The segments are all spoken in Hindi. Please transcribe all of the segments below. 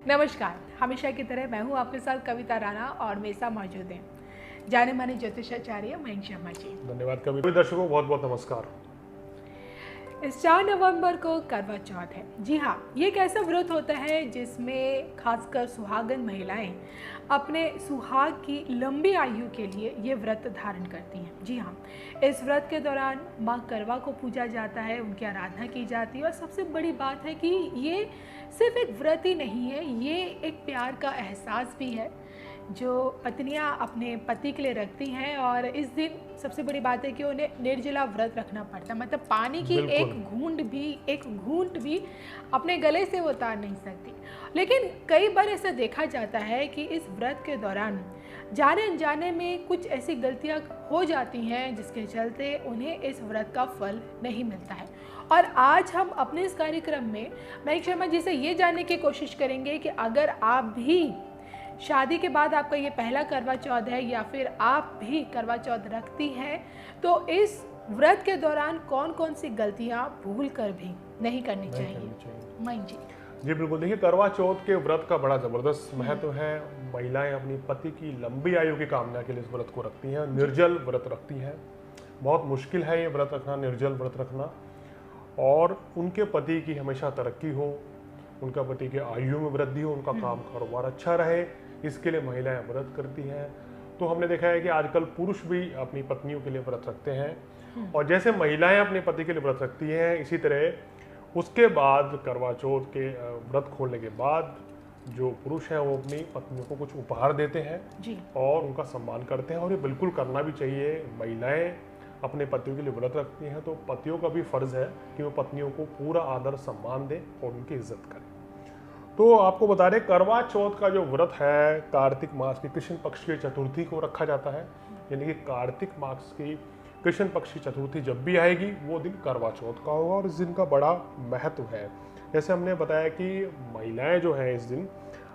नमस्कार। हमेशा की तरह मैं हूँ आपके साथ कविता राणा और मेरे साथ मौजूद हैं जाने माने ज्योतिषाचार्य मयंक शर्मा जी। धन्यवाद। कवि दर्शकों बहुत बहुत नमस्कार। इस 4 नवंबर को करवा चौथ है। जी हाँ, ये एक ऐसा व्रत होता है जिसमें खासकर सुहागन महिलाएं अपने सुहाग की लंबी आयु के लिए ये व्रत धारण करती हैं। जी हाँ, इस व्रत के दौरान माँ करवा को पूजा जाता है, उनकी आराधना की जाती है और सबसे बड़ी बात है कि ये सिर्फ एक व्रत ही नहीं है, ये एक प्यार का एहसास भी है जो पत्नियां अपने पति के लिए रखती हैं। और इस दिन सबसे बड़ी बात है कि उन्हें निर्जला व्रत रखना पड़ता है, मतलब पानी की एक घूंट भी अपने गले से वो उतार नहीं सकती। लेकिन कई बार ऐसा देखा जाता है कि इस व्रत के दौरान जाने अनजाने में कुछ ऐसी गलतियां हो जाती हैं जिसके चलते उन्हें इस व्रत का फल नहीं मिलता है। और आज हम अपने इस कार्यक्रम में मयंक शर्मा जी से ये जानने की कोशिश करेंगे कि अगर आप भी शादी के बाद आपका ये पहला करवा चौथ है या फिर आप भी करवा चौथ रखती हैं, तो इस व्रत के दौरान कौन कौन सी गलतियां भूल कर भी नहीं करनी चाहिए। मयंक जी। जी बिल्कुल, देखिए करवा चौथ के व्रत का बड़ा जबरदस्त महत्व है। महिलाएं अपनी पति की लंबी आयु की कामना के लिए इस व्रत को रखती हैं, निर्जल व्रत रखती हैं। बहुत मुश्किल है ये व्रत रखना, निर्जल व्रत रखना, और उनके पति की हमेशा तरक्की हो, उनका पति के आयु में वृद्धि हो, उनका काम कारोबार अच्छा रहे, इसके लिए महिलाएं व्रत करती हैं। तो हमने देखा है कि आजकल पुरुष भी अपनी पत्नियों के लिए व्रत रखते हैं, और जैसे महिलाएं अपने पति के लिए व्रत रखती हैं, इसी तरह उसके बाद करवा चौथ के व्रत खोलने के बाद जो पुरुष हैं वो अपनी पत्नियों को कुछ उपहार देते हैं जी। और उनका सम्मान करते हैं, और ये बिल्कुल करना भी चाहिए। महिलाएं अपने पतियों के लिए व्रत रखती हैं तो पतियों का भी फर्ज है कि वो पत्नियों को पूरा आदर सम्मान दें और उनकी इज्जत करें। तो आपको बता दें, करवा चौथ का जो व्रत है कार्तिक मास की कृष्ण पक्ष की चतुर्थी को रखा जाता है, यानी कि कार्तिक मास की कृष्ण पक्ष की चतुर्थी जब भी आएगी वो दिन करवा चौथ का होगा, और इस दिन का बड़ा महत्व है। जैसे हमने बताया कि महिलाएं जो हैं इस दिन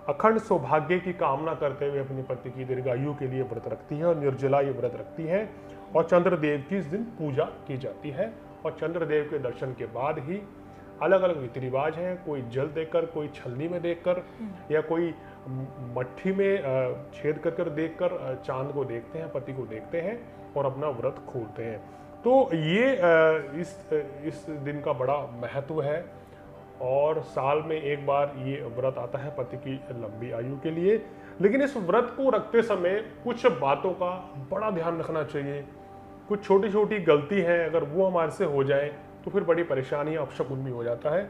अखंड सौभाग्य की कामना करते हुए अपने पति की दीर्घायु के लिए व्रत रखती हैं और निर्जला ये व्रत रखती हैं, और चंद्रदेव की इस दिन पूजा की जाती है। और चंद्रदेव के दर्शन के बाद ही अलग अलग रीति रिवाज हैं, कोई जल देकर, कोई छलनी में देखकर, या कोई मट्ठी में छेद कर देखकर चांद को देखते हैं, पति को देखते हैं और अपना व्रत खोलते हैं। तो ये इस दिन का बड़ा महत्व है, और साल में एक बार ये व्रत आता है पति की लंबी आयु के लिए। लेकिन इस व्रत को रखते समय कुछ बातों का बड़ा ध्यान रखना चाहिए। कुछ छोटी छोटी गलती है, अगर वो हमारे से हो जाए तो फिर बड़ी परेशानी अपशकुन भी हो जाता है।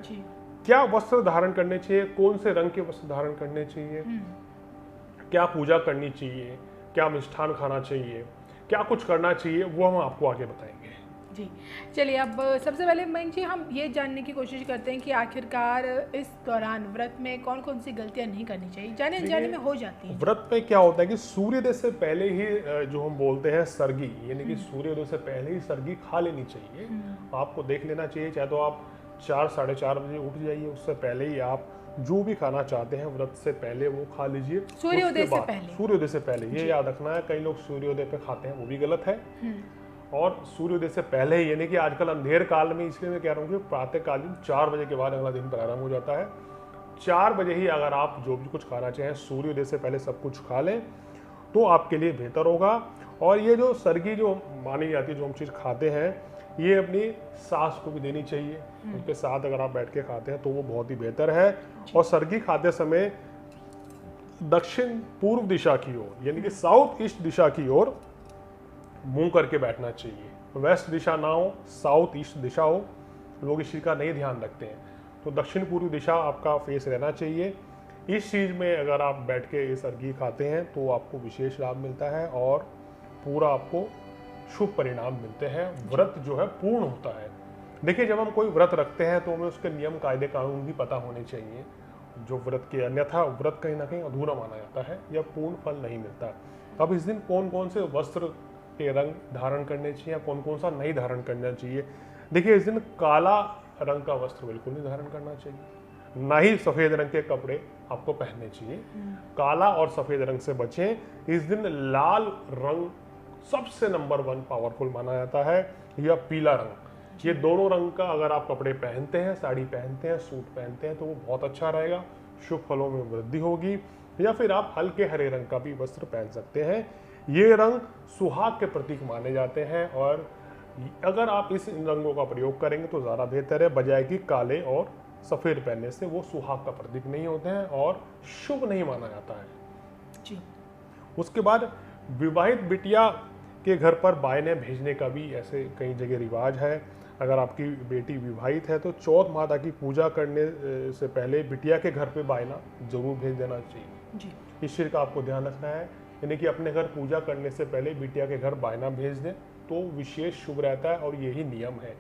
क्या वस्त्र धारण करने चाहिए, कौन से रंग के वस्त्र धारण करने चाहिए, क्या पूजा करनी चाहिए, क्या मिष्ठान खाना चाहिए, क्या कुछ करना चाहिए, वो हम आपको आगे बताएंगे। जी चलिए, अब सबसे पहले मयंक जी हम ये जानने की कोशिश करते हैं कि आखिरकार इस दौरान व्रत में कौन कौन सी गलतियां नहीं करनी चाहिए, जाने अनजाने में हो जाती हैं। व्रत पे क्या होता है कि सूर्योदय से पहले ही जो हम बोलते हैं सरगी, यानी कि सूर्योदय से पहले ही सरगी खा लेनी चाहिए। आपको देख लेना चाहिए, चाहे तो आप 4 साढ़े 4 बजे उठ जाइए, उससे पहले ही आप जो भी खाना चाहते हैं व्रत से पहले वो खा लीजिए। सूर्योदय से पहले, सूर्योदय से पहले ये याद रखना है। कई लोग सूर्योदय पे खाते हैं, वो भी गलत है। और सूर्योदय से पहले ही, यानी कि आजकल अंधेर काल में, इसलिए मैं कह रहा हूँ कि प्रातःकालीन 4 बजे के बाद अगला दिन प्रारंभ हो जाता है। 4 बजे ही अगर आप जो भी कुछ खाना चाहें सूर्योदय से पहले सब कुछ खा लें तो आपके लिए बेहतर होगा। और ये जो सरगी जो मानी जाती है, जो हम चीज़ खाते हैं, ये अपनी सास को भी देनी चाहिए। उनके साथ अगर आप बैठ के खाते हैं तो वो बहुत ही बेहतर है। और सरगी खाते समय दक्षिण पूर्व दिशा की ओर, यानी कि साउथ ईस्ट दिशा की ओर मुंह करके बैठना चाहिए। वेस्ट दिशा ना हो, साउथ ईस्ट दिशा हो। लोग इस चीज़ का नहीं ध्यान रखते हैं, तो दक्षिण पूर्व दिशा आपका फेस रहना चाहिए। इस चीज़ में अगर आप बैठ के ये सरगी खाते हैं तो आपको विशेष लाभ मिलता है और पूरा आपको शुभ परिणाम मिलते हैं। व्रत जो है पूर्ण होता है। देखिए, जब हम कोई व्रत रखते हैं तो हमें उसके नियम कायदे कानून भी पता होने चाहिए। जो व्रत के अन्यथा व्रत कहीं ना कहीं अधूरा माना जाता है या पूर्ण फल नहीं मिलता। अब इस दिन कौन कौन से वस्त्र के रंग धारण करने चाहिए या कौन कौन सा नहीं धारण करना चाहिए। देखिए, इस दिन काला रंग का वस्त्र बिल्कुल नहीं धारण करना चाहिए, ना ही सफ़ेद रंग के कपड़े आपको पहनने चाहिए। काला और सफ़ेद रंग से बचें। इस दिन लाल रंग सबसे नंबर 1 पावरफुल माना जाता है, या पीला रंग। ये दोनों रंग का अगर आप कपड़े पहनते हैं, साड़ी पहनते हैं, सूट पहनते हैं तो वो बहुत अच्छा रहेगा, शुभ फलों में वृद्धि होगी। या फिर आप हल्के हरे रंग का भी वस्त्र पहन सकते हैं। ये रंग सुहाग के प्रतीक माने जाते हैं और अगर आप इस इन रंगों का प्रयोग करेंगे तो ज़्यादा बेहतर है, बजाय कि काले और सफ़ेद पहनने से। वो सुहाग का प्रतीक नहीं होते हैं और शुभ नहीं माना जाता है जी। उसके बाद विवाहित बिटिया के घर पर बायने भेजने का भी ऐसे कई जगह रिवाज है। अगर आपकी बेटी विवाहित है तो चौथ माता की पूजा करने से पहले बिटिया के घर पे बायना जरूर भेज देना चाहिए जी। इस चीज़ का आपको ध्यान रखना है, यानी कि अपने घर पूजा करने से पहले बिटिया के घर बायना भेज दें तो विशेष शुभ रहता है और यही नियम है।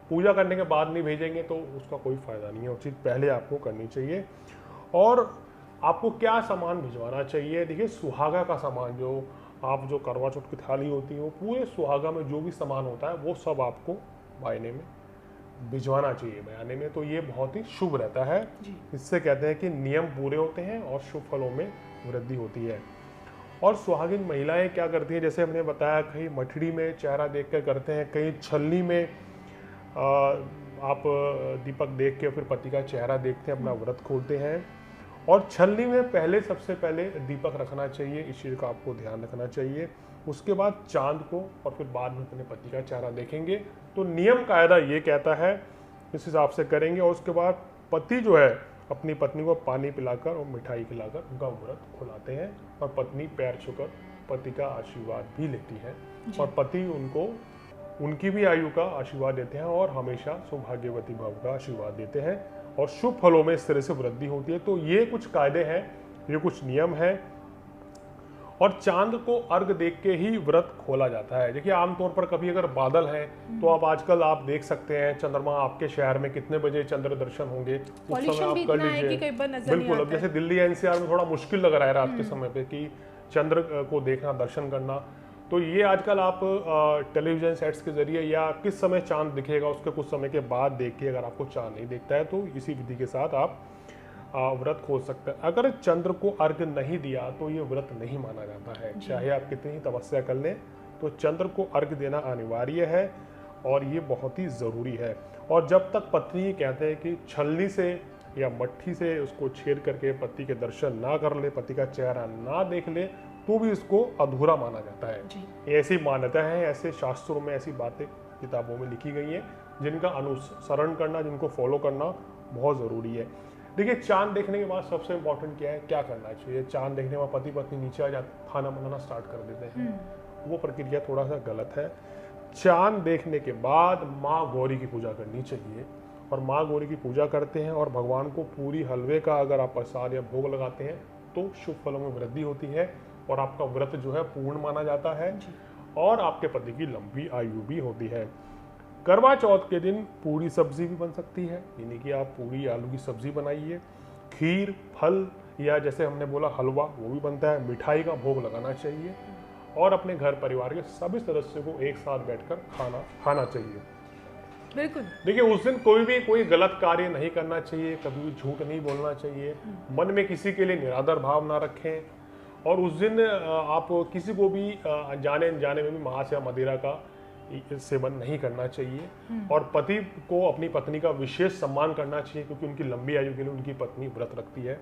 पूजा करने के बाद नहीं भेजेंगे तो उसका कोई फ़ायदा नहीं है, वो चीज़ पहले आपको करनी चाहिए। और आपको क्या सामान भिजवाना चाहिए? देखिए, सुहागा का सामान जो करवा चौथ की थाली होती है, वो पूरे सुहागा में जो भी सामान होता है वो सब आपको बायने में भिजवाना चाहिए बयाने में। तो ये बहुत ही शुभ रहता है। इससे कहते हैं कि नियम पूरे होते हैं और शुभ फलों में वृद्धि होती है। और सुहागिन महिलाएं क्या करती हैं, जैसे हमने बताया, कहीं मठड़ी में चेहरा देख कर करते हैं, कहीं छलनी में आप दीपक देख के फिर पति का चेहरा देखते हैं, अपना व्रत खोलते हैं। और छलनी में सबसे पहले दीपक रखना चाहिए, इस चीज़ का आपको ध्यान रखना चाहिए। उसके बाद चांद को और फिर बाद में अपने पति का चेहरा देखेंगे। तो नियम कायदा ये कहता है, इस हिसाब से करेंगे। और उसके बाद पति जो है अपनी पत्नी को पानी पिलाकर और मिठाई खिलाकर उनका व्रत खुलाते हैं और पत्नी पैर छूकर पति का आशीर्वाद भी लेती है और पति उनकी भी आयु का आशीर्वाद देते हैं और हमेशा सौभाग्यवती भव का आशीर्वाद देते हैं और शुभ फलों में इस तरह से वृद्धि होती है। तो ये कुछ कायदे हैं, ये कुछ नियम हैं। और चांद को अर्घ देख के ही व्रत खोला जाता है। देखिए, आमतौर पर कभी अगर बादल हैं तो आप आजकल आप देख सकते हैं चंद्रमा आपके शहर में कितने बजे चंद्र दर्शन होंगे, उस समय आप कर लीजिए। बिल्कुल, अब जैसे दिल्ली एनसीआर में थोड़ा मुश्किल लग रहा है रात के समय पे कि चंद्र को देखना, दर्शन करना। तो ये आजकल आप टेलीविजन सेट्स के जरिए या किस समय चांद दिखेगा उसके कुछ समय के बाद देखिए, अगर आपको चांद नहीं दिखता है तो इसी विधि के साथ आप व्रत खोल सकते हैं। अगर चंद्र को अर्घ नहीं दिया तो ये व्रत नहीं माना जाता है, चाहे आप कितनी ही तपस्या कर लें, तो चंद्र को अर्घ देना अनिवार्य है और ये बहुत ही ज़रूरी है। और जब तक पत्नी कहते हैं कि छलनी से या मट्ठी से उसको छेद करके पति के दर्शन ना कर ले, पति का चेहरा ना देख ले, तो भी इसको अधूरा माना जाता है। ऐसी मान्यता है, ऐसे शास्त्रों में ऐसी बातें किताबों में लिखी गई हैं जिनका अनुसरण करना, जिनको फॉलो करना बहुत ज़रूरी है। देखिए, चांद देखने के बाद सबसे इम्पोर्टेंट क्या है, क्या करना चाहिए। चांद देखने के बाद पति पत्नी नीचे आ जाते, खाना बनाना स्टार्ट कर देते हैं, वो प्रक्रिया थोड़ा सा गलत है। चांद देखने के बाद माँ गौरी की पूजा करनी चाहिए और माँ गौरी की पूजा करते हैं और भगवान को पूरी हलवे का अगर आप प्रसाद या भोग लगाते हैं तो शुभ फलों में वृद्धि होती है और आपका व्रत जो है पूर्ण माना जाता है और आपके पति की लंबी आयु भी होती है। करवा चौथ के दिन पूरी सब्जी भी बन सकती है, यानी कि आप पूरी आलू की सब्जी बनाइए, खीर, फल या जैसे हमने बोला हलवा वो भी बनता है, मिठाई का भोग लगाना चाहिए और अपने घर परिवार के सभी सदस्यों को एक साथ बैठकर खाना चाहिए। बिल्कुल। देखिए, उस दिन कोई गलत कार्य नहीं करना चाहिए, कभी भी झूठ नहीं बोलना चाहिए, मन में किसी के लिए निरादर भाव ना रखें और उस दिन आप किसी को भी जाने अनजाने में भी मांस या मदिरा का सेवन नहीं करना चाहिए और पति को अपनी पत्नी का विशेष सम्मान करना चाहिए क्योंकि उनकी लंबी आयु के लिए उनकी पत्नी व्रत रखती है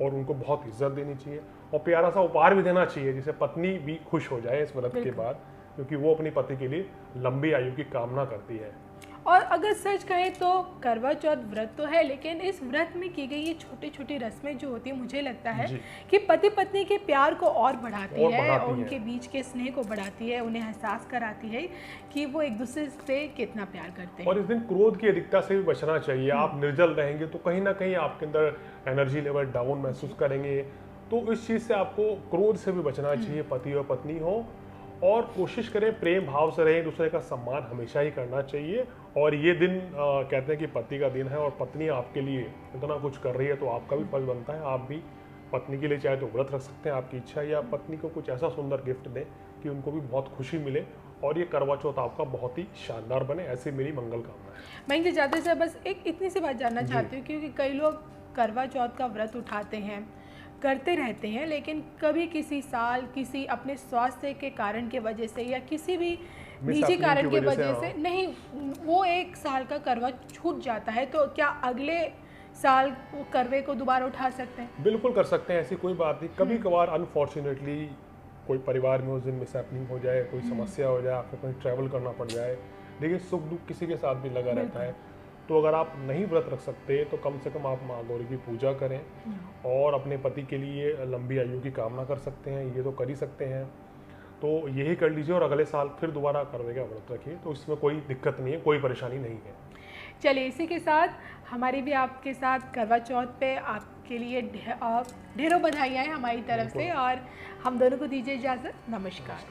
और उनको बहुत इज्जत देनी चाहिए और प्यारा सा उपहार भी देना चाहिए जिससे पत्नी भी खुश हो जाए इस व्रत के बाद, क्योंकि वो अपनी पति के लिए लंबी आयु की कामना करती है। और अगर सच कहें तो करवा चौथ व्रत तो है, लेकिन इस व्रत में की गई ये छोटी छोटी रस्में जो होती है, मुझे लगता है कि पति पत्नी के प्यार को और बढ़ाती है और उनके बीच के स्नेह को बढ़ाती है, उन्हें एहसास कराती है कि वो एक दूसरे से कितना प्यार करते हैं। और इस दिन क्रोध की अधिकता से भी बचना चाहिए। आप निर्जल रहेंगे तो कहीं ना कहीं आपके अंदर एनर्जी लेवल डाउन महसूस करेंगे, तो इस चीज़ से आपको क्रोध से भी बचना चाहिए, पति और पत्नी हो, और कोशिश करें प्रेम भाव से रहें, दूसरे का सम्मान हमेशा ही करना चाहिए। और ये दिन कहते हैं कि पति का दिन है और पत्नी आपके लिए इतना कुछ कर रही है तो आपका भी फर्ज बनता है, आप भी पत्नी के लिए चाहे तो व्रत रख सकते हैं, आपकी इच्छा, या पत्नी को कुछ ऐसा सुंदर गिफ्ट दें कि उनको भी बहुत खुशी मिले और ये करवा चौथ आपका बहुत ही शानदार बने, ऐसी मेरी मंगल कामना है। मैं इनके जाते से बस एक इतनी सी बात जानना चाहती हूँ, क्योंकि कई लोग करवा चौथ का व्रत उठाते हैं, करते रहते हैं, लेकिन कभी किसी साल किसी अपने स्वास्थ्य के कारण के वजह से या किसी भी निजी कारण की वजह से नहीं, वो एक साल का करवा छूट जाता है, तो क्या अगले साल करवे को दोबारा उठा सकते हैं? बिल्कुल कर सकते हैं, ऐसी कोई बात नहीं। कभी कभार अनफॉर्चुनेटली कोई परिवार में उस दिन मिसहैपनिंग हो जाए, कोई समस्या हो जाए, आपको कहीं ट्रैवल करना पड़ जाए, देखिए सुख दुख किसी के साथ भी लगा रहता है। तो अगर आप नहीं व्रत रख सकते तो कम से कम आप माँ गौरी की पूजा करें और अपने पति के लिए लंबी आयु की कामना कर सकते हैं, ये तो कर ही सकते हैं। तो यही कर लीजिए और अगले साल फिर दोबारा करवे का व्रत रखिए, तो इसमें कोई दिक्कत नहीं है, कोई परेशानी नहीं है। चलिए, इसी के साथ हमारी भी आपके साथ करवा चौथ पे आपके लिए ढेरों बधाइयाँ हैं हमारी तरफ से, और हम दोनों को दीजिए इजाज़त। नमस्कार।